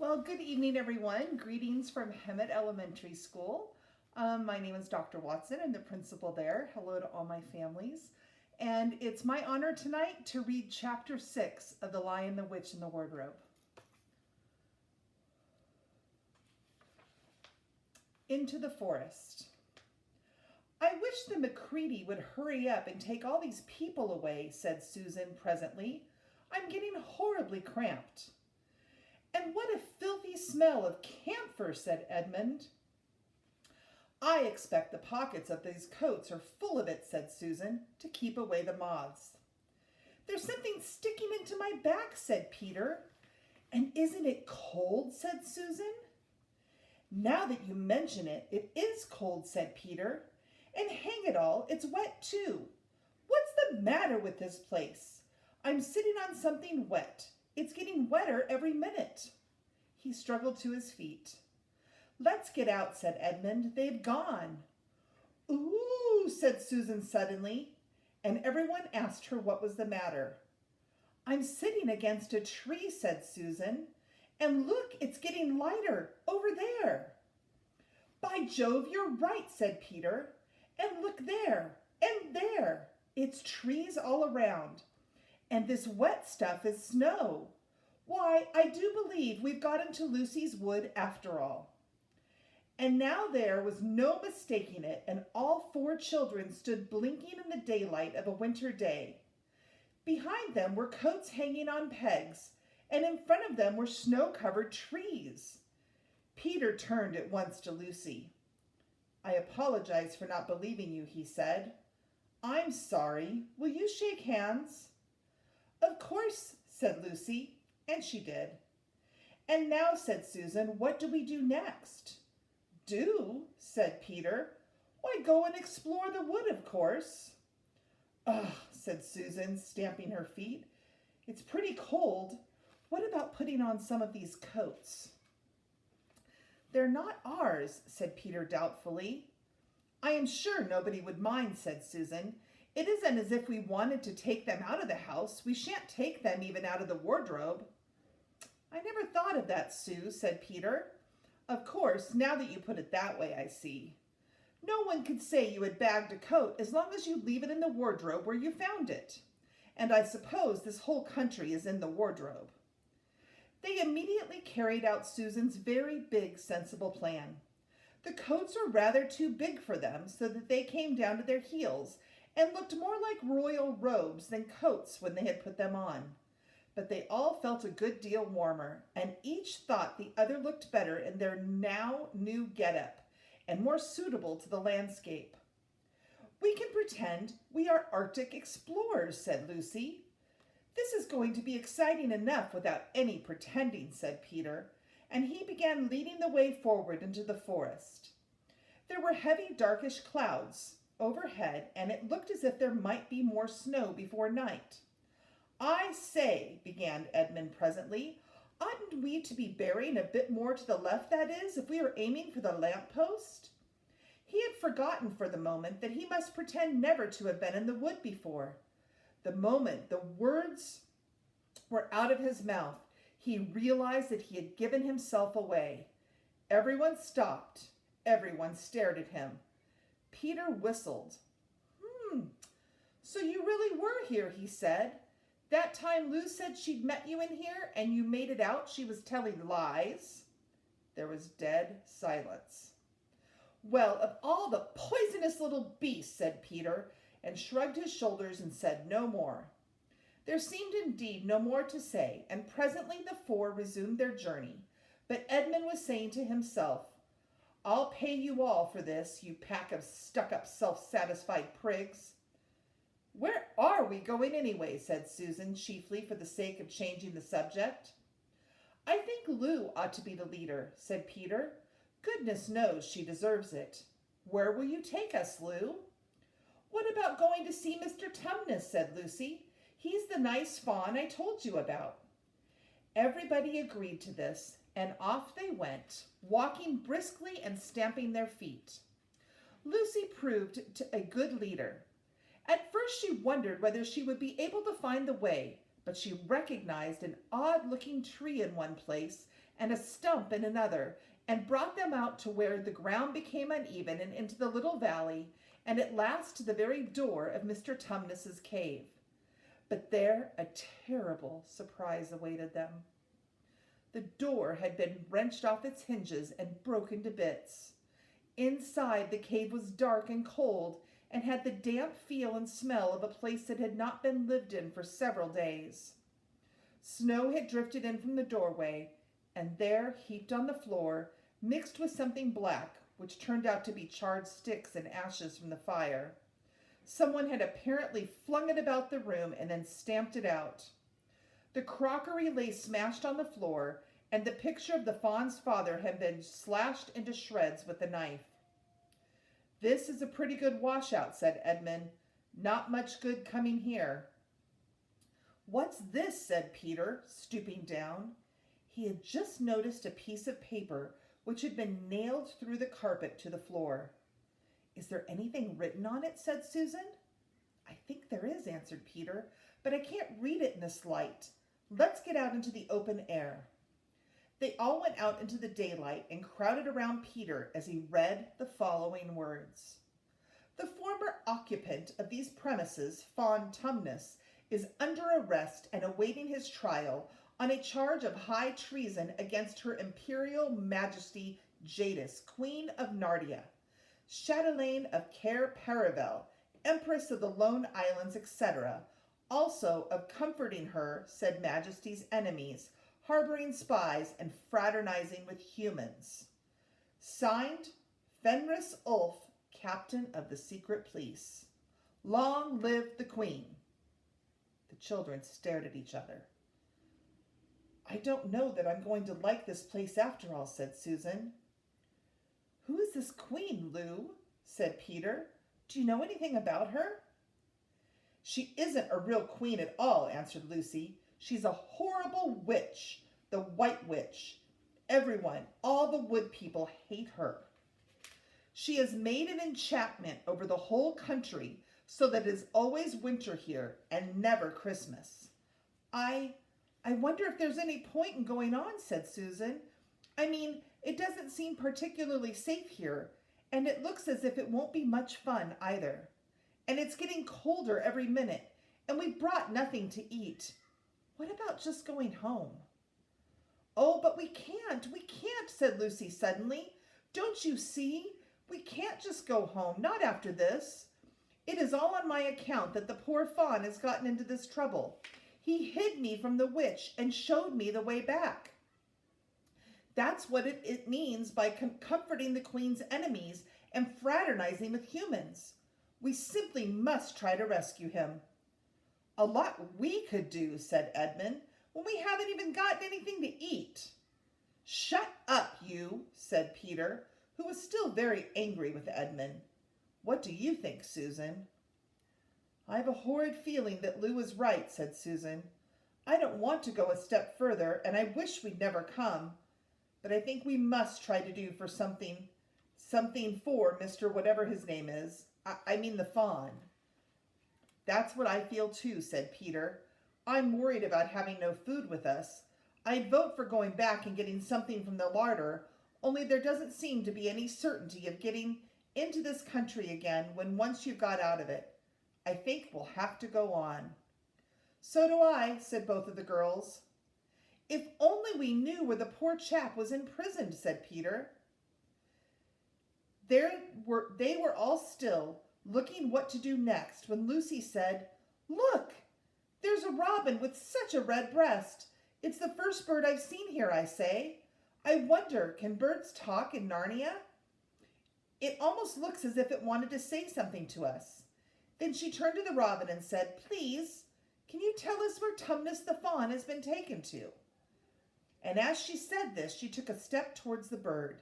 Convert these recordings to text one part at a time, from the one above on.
Well, good evening, everyone. Greetings from Hemet Elementary School. My name is Dr. Watson. I'm the principal there. Hello to all my families. And it's my honor tonight to read Chapter 6 of The Lion, the Witch, and the Wardrobe. Into the forest. I wish the McCready would hurry up and take all these people away, said Susan presently. I'm getting horribly cramped. And what a filthy smell of camphor, said Edmund. I expect the pockets of these coats are full of it, said Susan, to keep away the moths. There's something sticking into my back, said Peter. And isn't it cold, said Susan. Now that you mention it, it is cold, said Peter. And hang it all, it's wet too. What's the matter with this place? I'm sitting on something wet. It's getting wetter every minute. He struggled to his feet. Let's get out, said Edmund. They've gone. Ooh, said Susan suddenly, and everyone asked her what was the matter. I'm sitting against a tree, said Susan, and look, it's getting lighter over there. By Jove, you're right, said Peter, and look there, and there. It's trees all around. And this wet stuff is snow. Why, I do believe we've got into Lucy's wood after all. And now there was no mistaking it, and all four children stood blinking in the daylight of a winter day. Behind them were coats hanging on pegs, and in front of them were snow-covered trees. Peter turned at once to Lucy. I apologize for not believing you, he said. I'm sorry. Will you shake hands? Of course, said Lucy, and she did. And now, said Susan, what do we do next? Do, said Peter. Why, go and explore the wood, of course. Ugh, said Susan, stamping her feet. It's pretty cold. What about putting on some of these coats? They're not ours, said Peter doubtfully. I am sure nobody would mind, said Susan. It isn't as if we wanted to take them out of the house. We shan't take them even out of the wardrobe. I never thought of that, Sue, said Peter. Of course, now that you put it that way, I see. No one could say you had bagged a coat as long as you leave it in the wardrobe where you found it. And I suppose this whole country is in the wardrobe. They immediately carried out Susan's very big, sensible plan. The coats were rather too big for them, so that they came down to their heels and looked more like royal robes than coats when they had put them on. But they all felt a good deal warmer, and each thought the other looked better in their now new get-up and more suitable to the landscape. We can pretend we are Arctic explorers, said Lucy. This is going to be exciting enough without any pretending, said Peter, and he began leading the way forward into the forest. There were heavy, darkish clouds overhead, and it looked as if there might be more snow before night. I say, began Edmund presently, oughtn't we to be bearing a bit more to the left, that is, if we are aiming for the lamp-post? He had forgotten for the moment that he must pretend never to have been in the wood before. The moment the words were out of his mouth, he realized that he had given himself away. Everyone stopped. Everyone stared at him. Peter whistled. So you really were here, he said. That time Lou said she'd met you in here and you made it out she was telling lies. There was dead silence. Well, of all the poisonous little beasts, said Peter, and shrugged his shoulders and said no more. There seemed indeed no more to say, and presently the four resumed their journey. But Edmund was saying to himself, I'll pay you all for this, you pack of stuck-up, self-satisfied prigs. Where are we going anyway, said Susan, chiefly for the sake of changing the subject. I think Lou ought to be the leader, said Peter. Goodness knows she deserves it. Where will you take us, Lou? What about going to see Mr. Tumnus, said Lucy. He's the nice fawn I told you about. Everybody agreed to this, and off they went, walking briskly and stamping their feet. Lucy proved a good leader. At first she wondered whether she would be able to find the way, but she recognized an odd-looking tree in one place and a stump in another, and brought them out to where the ground became uneven and into the little valley, and at last to the very door of Mr. Tumnus's cave. But there a terrible surprise awaited them. The door had been wrenched off its hinges and broken to bits. Inside, the cave was dark and cold, and had the damp feel and smell of a place that had not been lived in for several days. Snow had drifted in from the doorway, and there, heaped on the floor, mixed with something black, which turned out to be charred sticks and ashes from the fire. Someone had apparently flung it about the room and then stamped it out. The crockery lay smashed on the floor, and the picture of the fawn's father had been slashed into shreds with a knife. "This is a pretty good washout," said Edmund. "Not much good coming here." "What's this?" said Peter, stooping down. He had just noticed a piece of paper which had been nailed through the carpet to the floor. "Is there anything written on it?" said Susan. "I think there is," answered Peter, "but I can't read it in this light. Let's get out into the open air." They all went out into the daylight and crowded around Peter as he read the following words. "The former occupant of these premises, Fawn Tumnus, is under arrest and awaiting his trial on a charge of high treason against her Imperial Majesty Jadis, Queen of Nardia, Chatelaine of Cair Paravel, Empress of the Lone Islands, etc., also of comforting her said Majesty's enemies, harboring spies, and fraternizing with humans. Signed, Fenris Ulf, Captain of the Secret Police. Long live the Queen." The children stared at each other. "I don't know that I'm going to like this place after all," said Susan. "Who is this Queen, Lou?" said Peter. "Do you know anything about her?" "She isn't a real queen at all," answered Lucy. "She's a horrible witch, the White Witch. Everyone, all the wood people, hate her. She has made an enchantment over the whole country so that it is always winter here and never Christmas." I wonder if there's any point in going on," said Susan. "I mean, it doesn't seem particularly safe here, and it looks as if it won't be much fun either. And it's getting colder every minute, and we brought nothing to eat. What about just going home?" "Oh, but we can't, said Lucy suddenly. "Don't you see? We can't just go home, not after this. It is all on my account that the poor fawn has gotten into this trouble. He hid me from the witch and showed me the way back. That's what it means by comforting the Queen's enemies and fraternizing with humans. We simply must try to rescue him." "A lot we could do," said Edmund, "when we haven't even gotten anything to eat." "Shut up, you," said Peter, who was still very angry with Edmund. "What do you think, Susan?" "I have a horrid feeling that Lou is right," said Susan. "I don't want to go a step further, and I wish we'd never come. But I think we must try to do for something for Mr. whatever his name is. I mean the fawn." "That's what I feel too," said Peter. "I'm worried about having no food with us. I'd vote for going back and getting something from the larder, only there doesn't seem to be any certainty of getting into this country again when once you've got out of it. I think we'll have to go on." "So do I," said both of the girls. "If only we knew where the poor chap was imprisoned," said Peter. They were all still, looking what to do next, when Lucy said, "Look, there's a robin with such a red breast. It's the first bird I've seen here, I say. I wonder, can birds talk in Narnia? It almost looks as if it wanted to say something to us." Then she turned to the robin and said, "Please, can you tell us where Tumnus the fawn has been taken to?" And as she said this, she took a step towards the bird.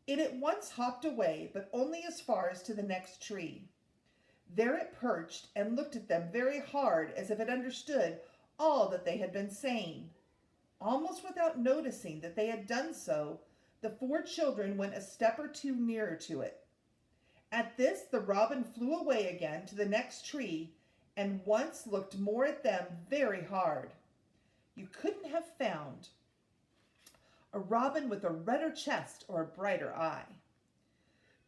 It at once hopped away, but only as far as to the next tree. There it perched and looked at them very hard, as if it understood all that they had been saying. Almost without noticing that they had done so, the four children went a step or two nearer to it. At this, the robin flew away again to the next tree, and once looked more at them very hard. You couldn't have found a robin with a redder chest or a brighter eye.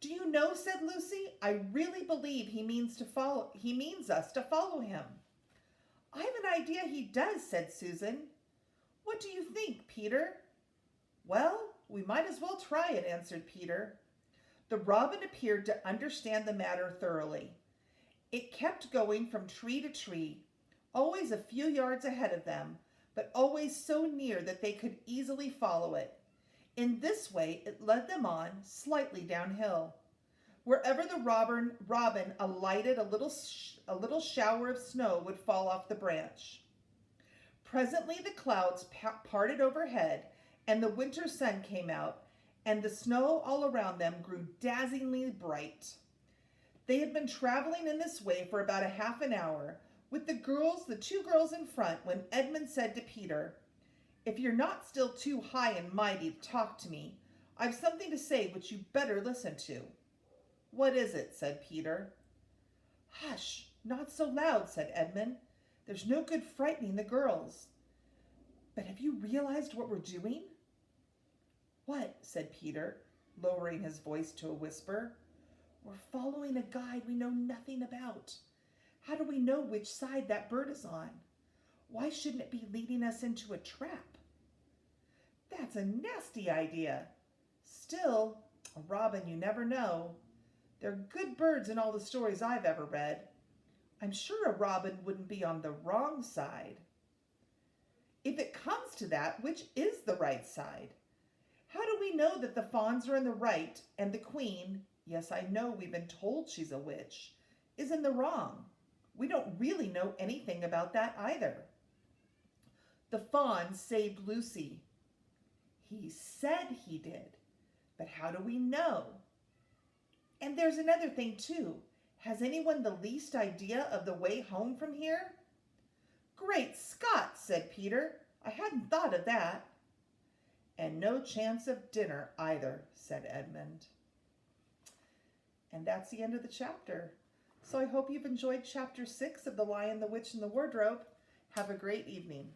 Do you know, said Lucy, I really believe he means us to follow him. I have an idea he does, said Susan. What do you think, Peter? Well, we might as well try it, answered Peter. The robin appeared to understand the matter thoroughly. It kept going from tree to tree, always a few yards ahead of them, but always so near that they could easily follow it. In this way, it led them on, slightly downhill. Wherever the robin alighted, a little shower of snow would fall off the branch. Presently the clouds parted overhead, and the winter sun came out, and the snow all around them grew dazzlingly bright. They had been traveling in this way for about a half an hour, with the two girls in front, when Edmund said to Peter, If you're not still too high and mighty to talk to me, I've something to say which you better listen to. What is it? Said Peter. Hush, not so loud, said Edmund. There's no good frightening the girls. But have you realized what we're doing? What? Said Peter, lowering his voice to a whisper. We're following a guide we know nothing about. How do we know which side that bird is on? Why shouldn't it be leading us into a trap? That's a nasty idea. Still, a robin you never know. They're good birds in all the stories I've ever read. I'm sure a robin wouldn't be on the wrong side. If it comes to that, which is the right side? How do we know that the fawns are in the right and the queen, yes, I know we've been told she's a witch, is in the wrong? We don't really know anything about that either. The fawn saved Lucy. He said he did, but how do we know? And there's another thing too. Has anyone the least idea of the way home from here? Great Scott, said Peter. I hadn't thought of that. And no chance of dinner either, said Edmund. And that's the end of the chapter. So I hope you've enjoyed chapter 6 of The Lion, the Witch, and the Wardrobe. Have a great evening.